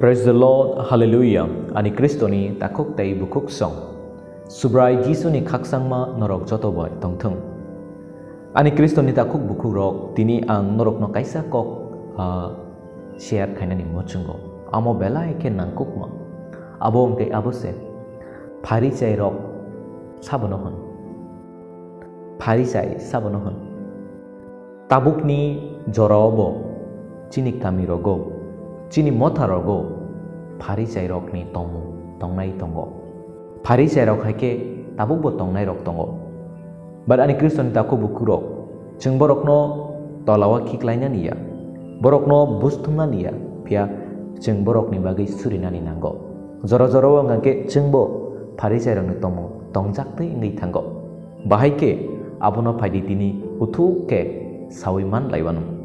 Praise the Lord, Hallelujah. Ani Kristoni takuk tei bukuk song. Subrai Jisu ni kaksang ma norok joto boy tong tong. Ani Kristoni takuk bukuk rok tini ang norok no kaisa kok share kaina ni mochungo. Amo bela eke nangkuk ma. Abo ngke abo se. Pharisai rok sabonohon. Pharisai sabonohon. Tabuk ni jorobo. Chini kami rogo. Chini motha rogo Pharisai rok ni tongnai tongo Pharisai rok haike tabuk bo tongnai rok tongo but ani Kriston taku bukurok jeng borok no tolawa kiklaina niya borok no bustumna niya pia jeng borok ni bagi surinani nanggo joro ngake jeng bo Pharisai rok ni tongjak tei ngai thango bahaike abono phaidi tini uthuk ke sawiman laiwanum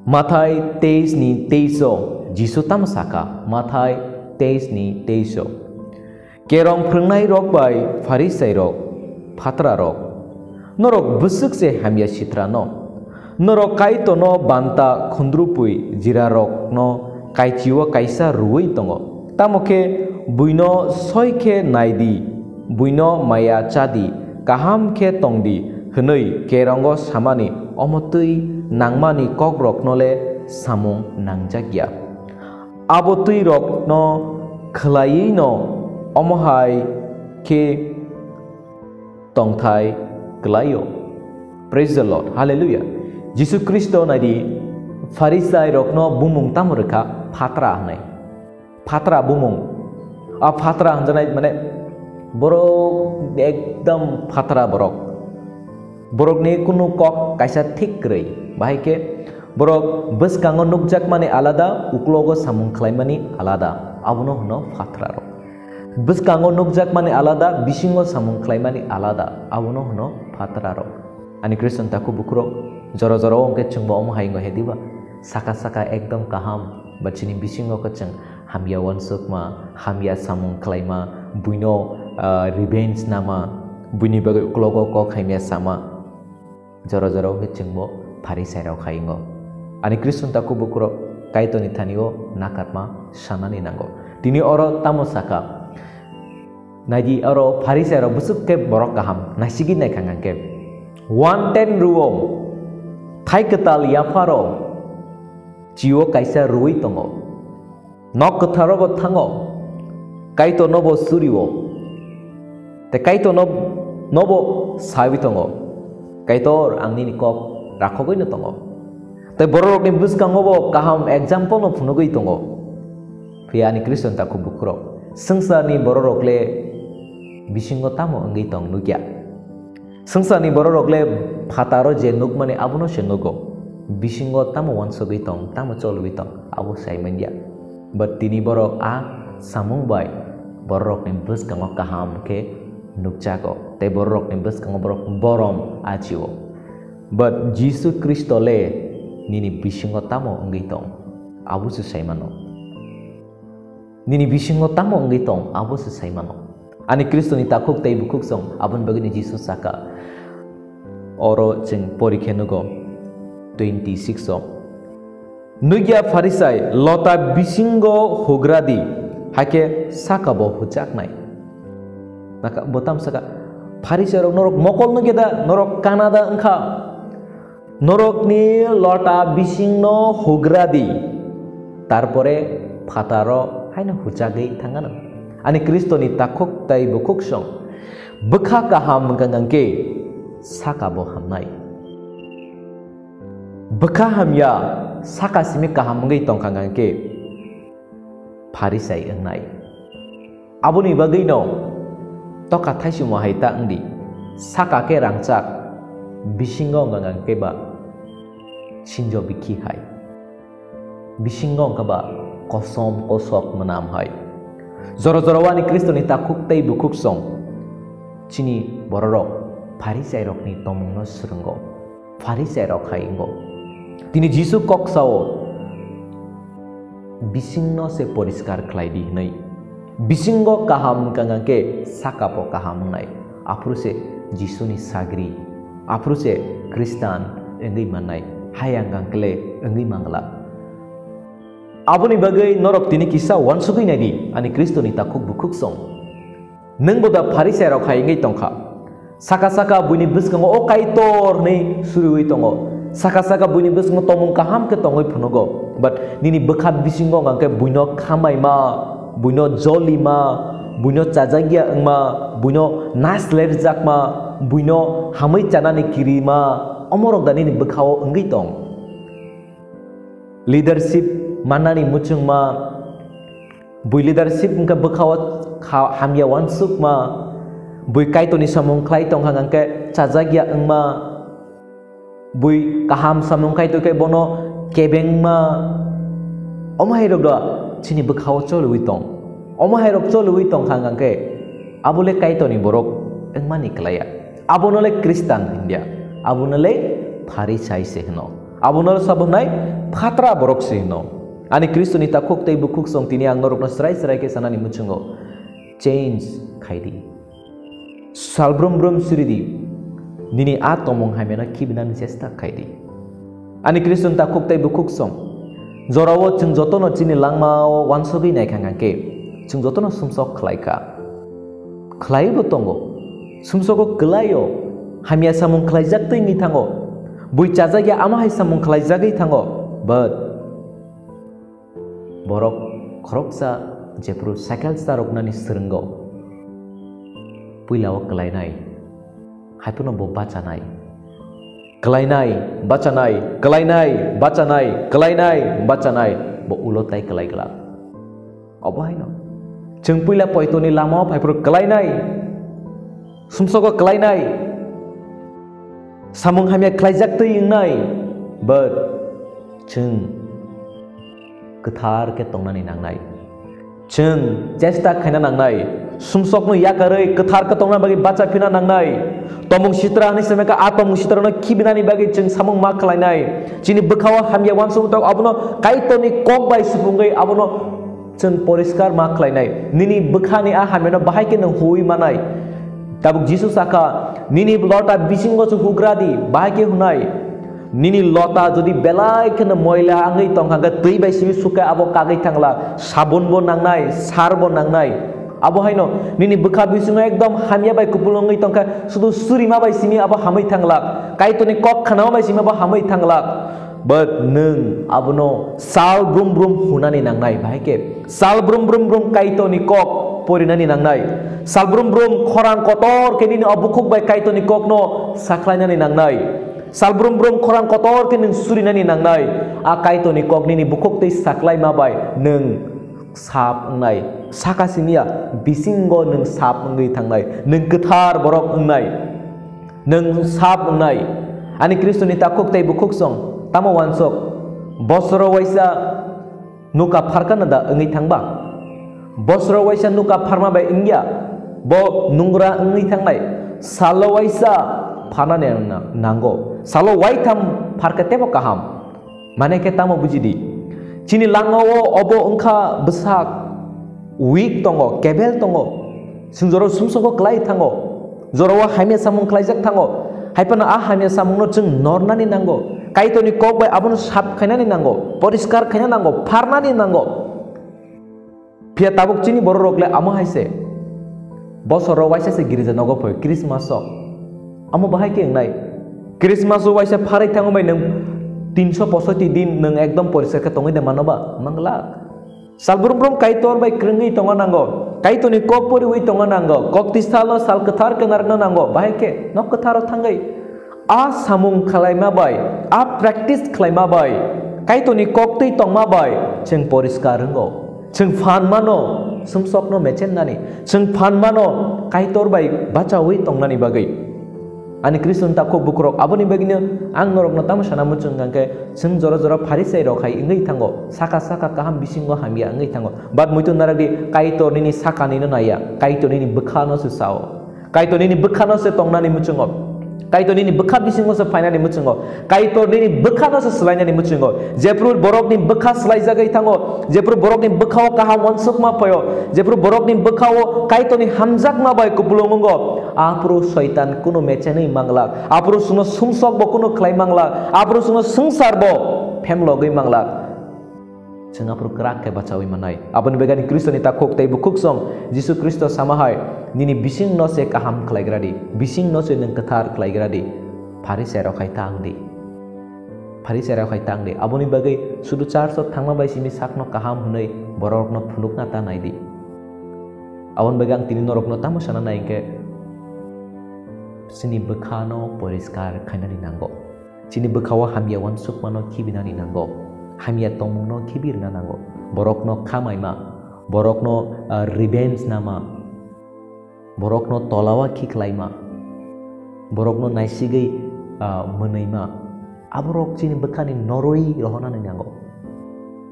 Mathai 23 ni 23 Jisu tam saka Mathai 23 ni 23 Kerong phrungnai rok bai Pharisai rok phatra rok norok busuk se hamya sitra no norok kai to no banta khundrupui jira rok no kai chiwa kaisa ruoi tongo tamoke buino soike naidi buino maya chadi kaham ke tongdi hnoi kerongo samani omotui nangmani kok rok nole samung nangjagya abo tui rok no khlai no omohai ke tongthai glayo. Praise the Lord, hallelujah. Jisu Kristo nadi Pharisai rok no bumung tamurka phatra hanai phatra bumung a phatra hanjanai mane borok ekdam phatra borok ni kunu kok kaisa thik rei bahike borok buskango nukjak mani alada uklogo samung khlaimani alada abono hono phatra rok buskango nukjak mani alada bisingo samung khlaimani alada abono hono phatra rok ani Kriston taku bukro joro ongke chungbo om haingo hediba saka ekdom kaham bachini bisingo ko chung hamya wansukma hamya samung khlaima buino revenge nama buini bagai uklogo ko khaimya sama joro ke chungbo Pharisai rok haingo ani Kriston taku bukro kaito ni thanio nakatma sanani nango tini oro tamosaka naji oro Pharisai rok busuk ke borok kaham nasigi nai khangangke 110 ruom thai ketal yafaro jiwo kaisa ruoi tongo nok katharo go thango kaito nobo suriwo te kaito nobo sawi tongo kaitor angni kok rakhogoi no tongo te borok ni buskango bo kaham example no phunogoi tongo phiani Kriston taku bukro sangsar ni borok le bisingo tamo angai tong nugya sangsar ni borok le phataro je nugmane abuno se nugo bisingo tamo wansogoi tong tamo choloi tong abu saimanya but tini borok a samung bai borok ni buskango kaham ke nukjago te borok ni buskango borok borom ajiwo but Jisu Kristo le nini bisingo tamo ngai tong abu su saimano nini bisingo tamo ngai tong abu su saimano ani Kristo ni takuk tei bukuk song abun bagini Jisu saka oro jeng porikhenugo 26 song nugya Pharisai lota bisingo hugradi hake saka bo hujak nai naka botam saka Pharisai rok norok mokol nugeda norok kanada engka norok ni lota bisingno hugradi tarpore phataro haina hujagei thangana ani Kristo ni takuk tai bukuk song bekha kaham gangangke saka bo hamnai bekha hamya saka simi kaham ngai tong kangangke Pharisai engnai abuni bagino toka thaisi mo haita angdi saka ke rangchak bisingo ngangangke ba sinjo bikhi hai bisingo kaba kosom kosok menam hai joro wani Kristo ni takuk tei bukuk song chini borok Pharisai rok ni tomungno surungo Pharisai rok haingo tini Jisu kok sao bisingno se poriskar khlaidi nai bisingo kaham kangangke sakapo kaham nai apruse Jisu ni sagri apruse Kristan engai manai hayang kangkle engai mangla Aboni bagai norok tini kisah wan sugui nadi ani Kristo ni takuk bukuk song. Neng boda Farisai rok hai ngai tongkha. Saka buni biskango o kaitor nei surui tongo. Saka buni biskango tomong kaham ke tongoi punogo. But nini bekat bisingo ngangke buino kamai ma, buino joli ma, buino cajagia engma, buino naslerjak ma, buino hamai canani kiri ma. Omorok dani ni bekao engai tong. Leadership manani mucung ma bui leadership engka bekawat hamya wansuk ma bui kaito ni samong klai tong hangangke cajagia engma bui kaham samong kaito ke bono kebeng ma omahai rok da chini bekawat cholui tong omahai rok cholui tong hangangke abule kaito ni borok engma ni klaya abonole Kristan India abonole Farisai sehno abonole sabonai phatra borok sehno Ani Kristo ni takuk tei bukuk song tini ang norok na serai ke sana ni mucungo change kaidi salbrum suridi nini atomong hamena kibina ni cesta kaidi Ani Kristo ni takuk tei bukuk song zorawo chung jotono chini langmao wansogi nai kangangke chung jotono sumsok khlaika khlai botongo sumsoko kelayo hamia samung khlaijak tei ngi thango bui chajagya amahai samung khlaijak thango but borok koroksa jepru cycle star roknani serenggo puilawo kelainai haipuno bo bacanai kelainai bacanai bo ulotai kelai gelap obahaino jeung puila poitoni lama haipur kelainai sumsogo kelainai samung hamia kelaijak teu ingnai but jeung ketar ke tongnani nangnai jeung cesta khaina nangnai sumsokno yakarei ketar ke tongna bagi baca pina nangnai tomong sitra ni semeka atomong sitra no kibinani bagi jeung samung ma khlainai chini bekawa hamya wansung tok abono kaitoni kok bai supungai abono jeung poriskar ma khlainai nini bekhani a hameno bahai ke nang hui manai tabuk Jesus aka nini lota bisingo chu hugradi bahai ke hunai Nini lota jadi belai kena moila angai tong hangga tui bai simi suka abo kagai tangla sabun bon nangnai sar bon nangnai abo haino nini bekha bisunga ekdom hamia bai kupulongai tongka sudu surima bai simi abo hamai tangla kai toni kok khana bai simi abo hamai tangla but neng abono sal brum hunani nangnai bai ke sal brum kai toni kok porinani nangnai sal brum khoran kotor ke nini abukuk bai kai toni kok no saklainani nangnai Salbrum koran kotor ke neng suri nani nangnai akai to ni kok ni bukok tei saklai mabai neng sap ngai sakasimia bisinggo neng sap ngai tangnai neng ketar borok ngai neng sap ngai ani Kristo ni takuk tei bukok song tamo wansok bosro waisa nuka pharkan da ngai thangba bosro waisa nuka pharma bai ingya bo nungra ngai tangnai salo waisa phana ne nango salo waitam farkete bo kaham mane ke tamo bujidi chini langawo obo engkha besak week tongo kebel tongo sungjoro sumsoko klai thango jorowa hamia samung klaijak thango haipana a hamia samung no chung nornani nango kaitoni kok bai abon sap khainani nango poriskar khaina nango pharnani nango pia tabuk chini boro rogle amo haise bosoro waisa se girija nogo poi Christmas amo bahai ke ngai Christmas waisa pharai thango bai nang 365 din nang ekdom poriskar ka tongai de manoba mangla salbrum kaitor bai krengi tonga nango kaitoni kok pori wi tonga nango kok tisalo sal ketar ke narna nango bahai ke nok ketaro thangai a samung khalaima bai a practice khalaima bai kaitoni kok tei tongma bai cheng poriskar ngo cheng phan mano sumsokno mechen nani cheng phan mano kaitor bai bacha wi tongnani bagai Ani Kristo takuk bukrok aboni bagina ang norok na tama sana mucung ngangke seng jora Farisai rok hai ingai thango saka kaham bisingo hamia ingai thango bat muito naradi kaito nini saka nini naya kaito nini bekhano se sao kaito nini bekhano se tongnani mucungo kaito nini bekha bisingo se fainani mucungo kaito nini bekhano se selainani mucungo jepru borok ni bekha selai jagai thango jepru borok ni bekhao kaham wansuk ma payo jepru borok ni bekhao kaito ni hamjak ma bai kupulongo apro shaitan kuno mechenei manglak apro suno sumsok bo kuno khlai manglak apro suno sungsar bo phemlogei manglak Singapur kerak ke bacawi manai. Abon begani Kristo ni takok tai bukuk song Jisu Kristo samahai nini bising no se kaham klaigradi bising no se neng ketar klaigradi Farisai rok hai tang di Farisai rok hai tang di aboni bagai sudu charso thangma bai simi sakno kaham hunai borok no phunuk na ta nai di abon begang tini norok no tamu sana nai ke sini bekhano poriskar khainani nango sini bekhawa hamiawan sukmano kibinani nango hamia tongmungno kibirna nango borokno khamaima borokno revenge nama borokno tolawa khiklaima borokno naisigai menaima aborok chini bekhani noroi rohonani nango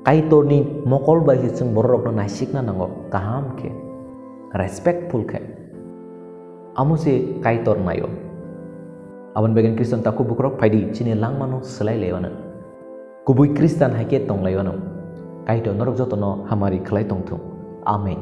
kaitorni mokol bai sing borokno naisikna nango kaham ke respectful ke amuse kaitor nayo abon begen Kristen taku bukrok paidi chini langmano selai lewana Kubui Kristen haike tong layonam. Kaito norok jotono hamari khlai tong thung. Amen.